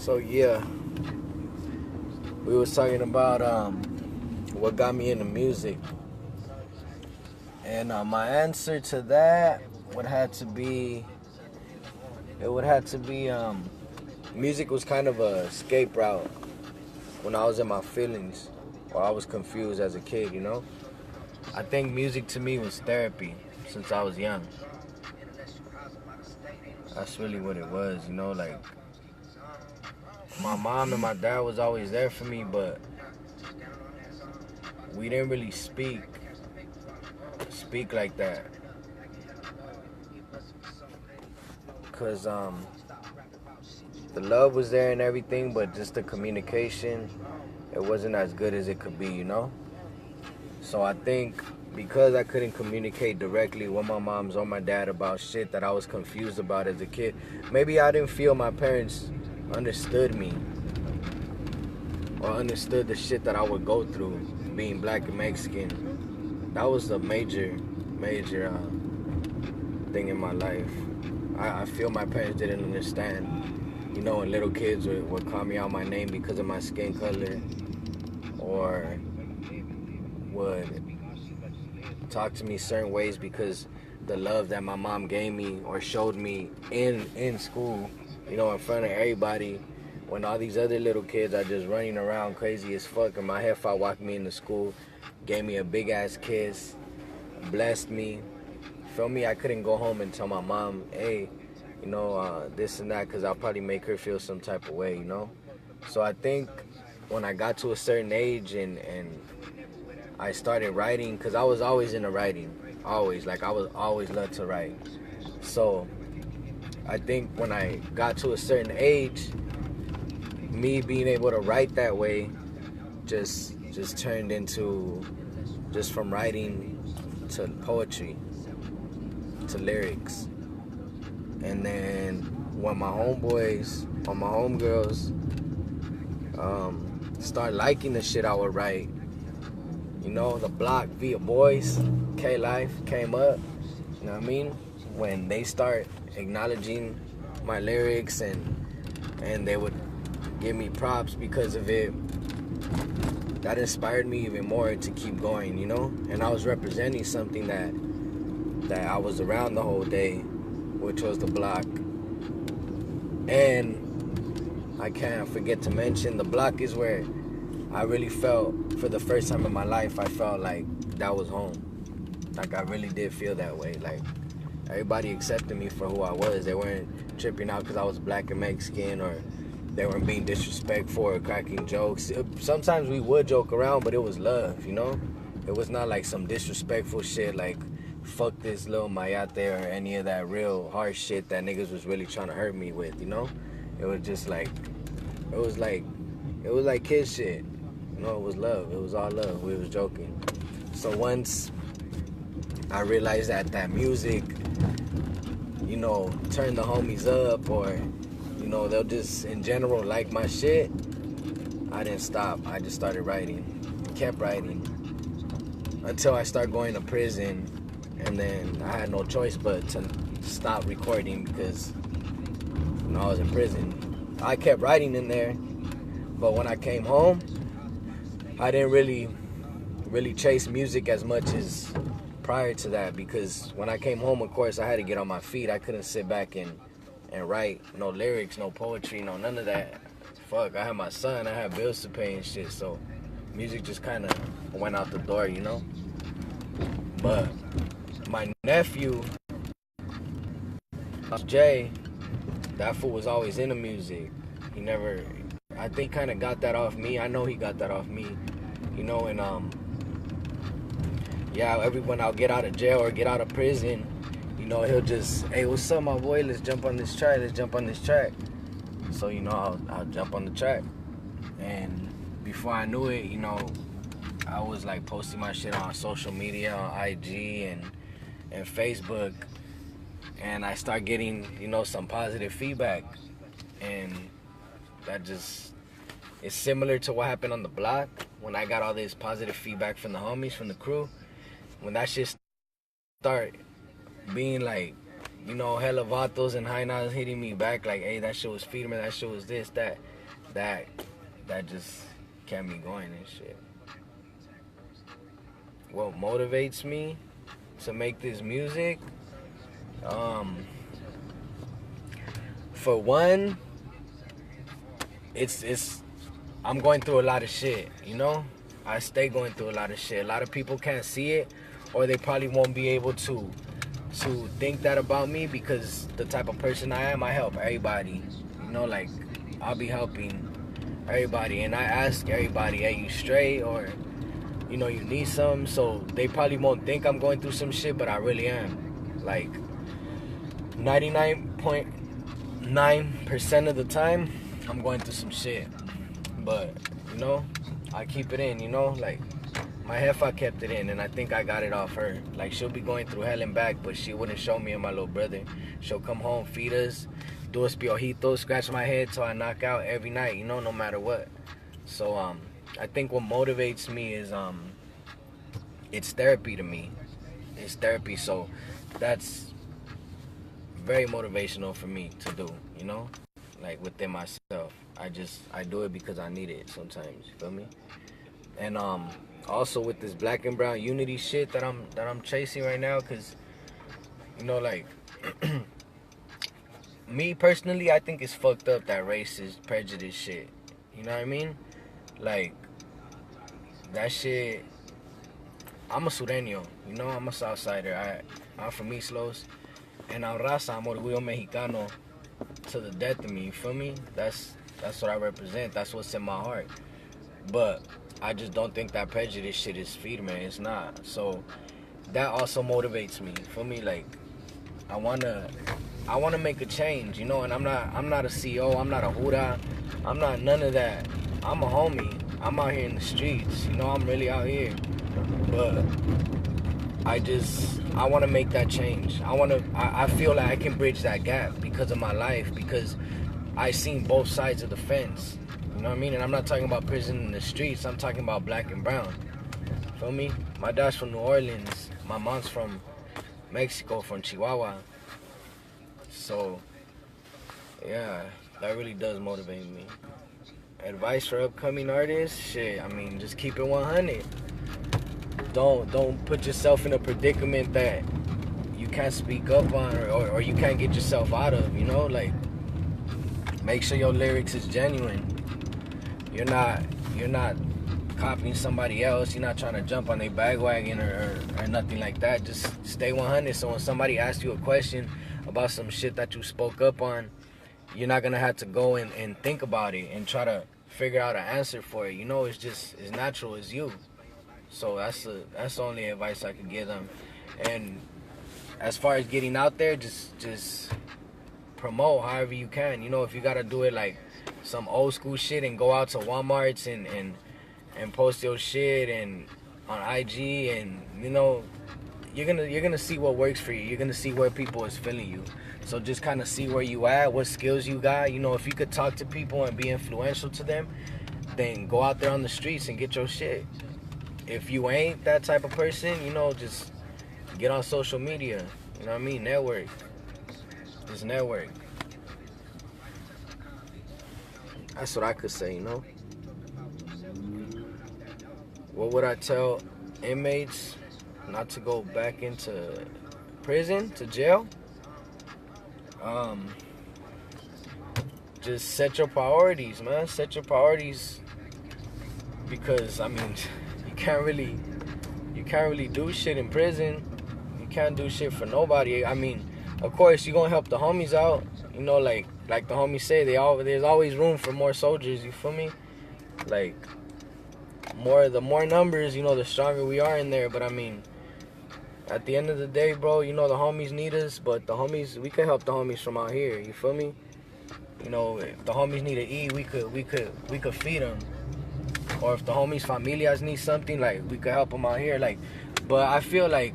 So yeah, we was talking about what got me into music, and my answer to that would have to be music was kind of a escape route when I was in my feelings or I was confused as a kid. I think music to me was therapy since I was young. That's really what it was. Like my mom and my dad was always there for me, but we didn't really speak like that, cause the love was there and everything, but just the communication, it wasn't as good as it could be. So I think because I couldn't communicate directly with my moms or my dad about shit that I was confused about as a kid, maybe I didn't feel my parents understood me or understood the shit that I would go through being black and Mexican. That was the major thing in my life. I feel my parents didn't understand. And little kids would call me out my name because of my skin color, or would talk to me certain ways because the love that my mom gave me or showed me in school, in front of everybody, when all these other little kids are just running around crazy as fuck, and my headfather walked me into school, gave me a big ass kiss, blessed me. Feel me? I couldn't go home and tell my mom, hey, this and that, because I'll probably make her feel some type of way. So I think when I got to a certain age and I started writing, because I was always into writing, always, like I was always loved to write. So I think when I got to a certain age, me being able to write that way just turned into, just from writing to poetry to lyrics. And then when my homeboys or my homegirls start liking the shit I would write, the block via boys, K-Life came up, you know what I mean? When they start acknowledging my lyrics and they would give me props because of it, that inspired me even more to keep going, And I was representing something that I was around the whole day, which was the block. And I can't forget to mention, the block is where I really felt, for the first time in my life, I felt like that was home. Like I really did feel that way. Like everybody accepted me for who I was. They weren't tripping out because I was black and Mexican, or they weren't being disrespectful or cracking jokes. Sometimes we would joke around, but it was love, It was not like some disrespectful shit like fuck this little mayate or any of that real harsh shit that niggas was really trying to hurt me with, It was just like, it was like kid shit. It was love. It was all love. We was joking. So once I realized that music, turn the homies up, or, they'll just in general like my shit, I didn't stop. I just started writing. Kept writing. Until I started going to prison, and then I had no choice but to stop recording because I was in prison. I kept writing in there, but when I came home, I didn't really chase music as much as prior to that, because when I came home, of course, I had to get on my feet. I couldn't sit back and write no lyrics, no poetry, no none of that. Fuck, I had my son, I had bills to pay and shit, so music just kind of went out the door, But my nephew, Jay, that fool was always into music. He never, I think, kind of got that off me. I know he got that off me, and yeah, when I'll get out of jail or get out of prison, he'll just, hey, what's up, my boy? Let's jump on this track. So, I'll jump on the track. And before I knew it, I was like posting my shit on social media, on IG and Facebook. And I start getting, some positive feedback. And that just, it's similar to what happened on the block when I got all this positive feedback from the homies, from the crew. When that shit start being like, you know, hella vatos and high nods hitting me back like, hey, that shit was Feederman, that shit was this, that just kept me going and shit. What motivates me to make this music? For one, it's I'm going through a lot of shit, you know? I stay going through a lot of shit. A lot of people can't see it, or they probably won't be able to think that about me, because the type of person I am, I help everybody. You know, like, I'll be helping everybody, and I ask everybody, hey, you straight, or, you know, you need something? So they probably won't think I'm going through some shit, but I really am. Like, 99.9% of the time, I'm going through some shit. But, you know, I keep it in, you know, like, my heifa kept it in, and I think I got it off her. Like, she'll be going through hell and back, but she wouldn't show me and my little brother. She'll come home, feed us, do us piojitos, scratch my head till I knock out every night, you know, no matter what. So, I think what motivates me is, it's therapy to me. It's therapy, so that's very motivational for me to do, you know? Like, within myself. I do it because I need it sometimes, you feel me? And, also with this black and brown unity shit that I'm chasing right now, cause, you know, like, me personally, I think it's fucked up, that racist prejudice shit. You know what I mean? Like, that shit. I'm a sureño, you know, I'm a Southsider. I'm from East Los, and I'm raza, I'm orgullo mexicano to the death of me. You feel me? That's what I represent. That's what's in my heart. But I just don't think that prejudice shit is feed, man. It's not. So that also motivates me. For me, like, I wanna make a change, you know. And I'm not a CEO. I'm not a hura. I'm not none of that. I'm a homie. I'm out here in the streets. You know, I'm really out here. But I want to make that change. I feel like I can bridge that gap because of my life, because I seen both sides of the fence. You know what I mean? And I'm not talking about prison in the streets. I'm talking about black and brown. Feel me? My dad's from New Orleans. My mom's from Mexico, from Chihuahua. So, yeah, that really does motivate me. Advice for upcoming artists? Shit, I mean, just keep it 100. Don't put yourself in a predicament that you can't speak up on, or you can't get yourself out of, you know? Like, make sure your lyrics is genuine. You're not copying somebody else. You're not trying to jump on their bandwagon or nothing like that. Just stay 100. So when somebody asks you a question about some shit that you spoke up on, you're not gonna have to go and think about it and try to figure out an answer for it. You know, it's natural, it's you. So that's the only advice I could give them. And as far as getting out there, just promote however you can. You know, if you gotta do it like some old school shit and go out to Walmarts and post your shit and on IG, and you know, you're gonna see what works for you. You're gonna see where people is feeling you. So just kind of see where you at, what skills you got. You know, if you could talk to people and be influential to them, then go out there on the streets and get your shit. If you ain't that type of person, you know, just get on social media. You know what I mean? Network. Just network. That's what I could say, you know? What would I tell inmates not to go back into prison, to jail? Just set your priorities, man. Set your priorities, because I mean, you can't really do shit in prison. You can't do shit for nobody. I mean, of course you gonna help the homies out. You know, like the homies say, there's always room for more soldiers. You feel me? Like, the more numbers, you know, the stronger we are in there. But I mean, at the end of the day, bro, you know, the homies need us, but we can help the homies from out here. You feel me? You know, if the homies need to eat, we could feed them. Or if the homies familias need something, like, we could help them out here. Like, but I feel like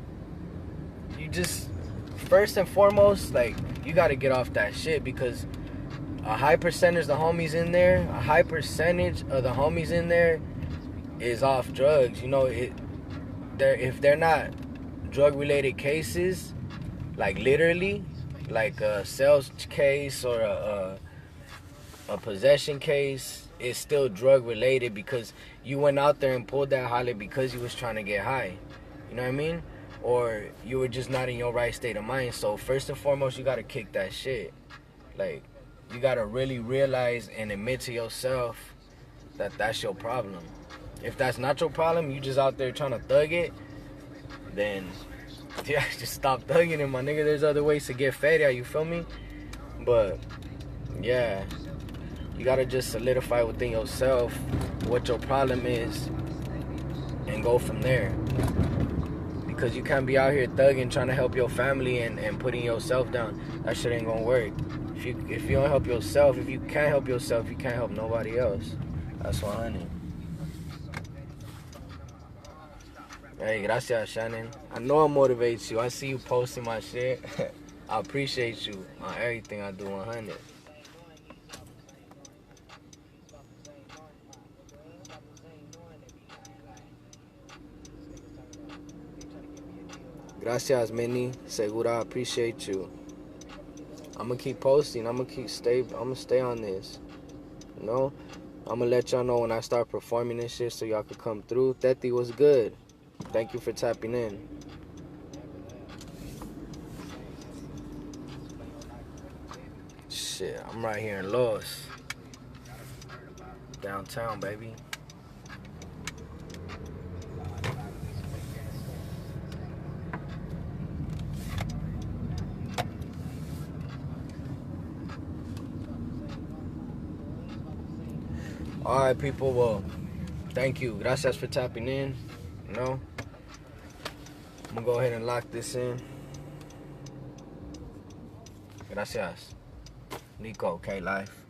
you just, first and foremost, like, you got to get off that shit, because a high percentage of the homies in there is off drugs. You know, if they're not drug related cases, like literally, like a sales case or a possession case, it's still drug related because you went out there and pulled that holly because you was trying to get high. You know what I mean? Or you were just not in your right state of mind. So first and foremost, you gotta kick that shit. Like, you gotta really realize and admit to yourself that that's your problem. If that's not your problem, you just out there trying to thug it, then yeah, just stop thugging it, my nigga. There's other ways to get fed out, you feel me? But yeah, you gotta just solidify within yourself what your problem is and go from there. Because you can't be out here thugging, trying to help your family and putting yourself down. That shit ain't gonna work. If you don't help yourself, if you can't help yourself, you can't help nobody else. That's 100. Hey, gracias, Shannon. I know it motivates you. I see you posting my shit. I appreciate you on everything I do 100. Gracias, Minnie. Segura, I appreciate you. I'm gonna keep posting. I'm gonna stay on this. You know? I'm gonna let y'all know when I start performing this shit so y'all can come through. Teti was good. Thank you for tapping in. Shit, I'm right here in Los. Downtown, baby. Alright, people, well, thank you. Gracias for tapping in. You know? I'm gonna go ahead and lock this in. Gracias. Neeko, K-Life.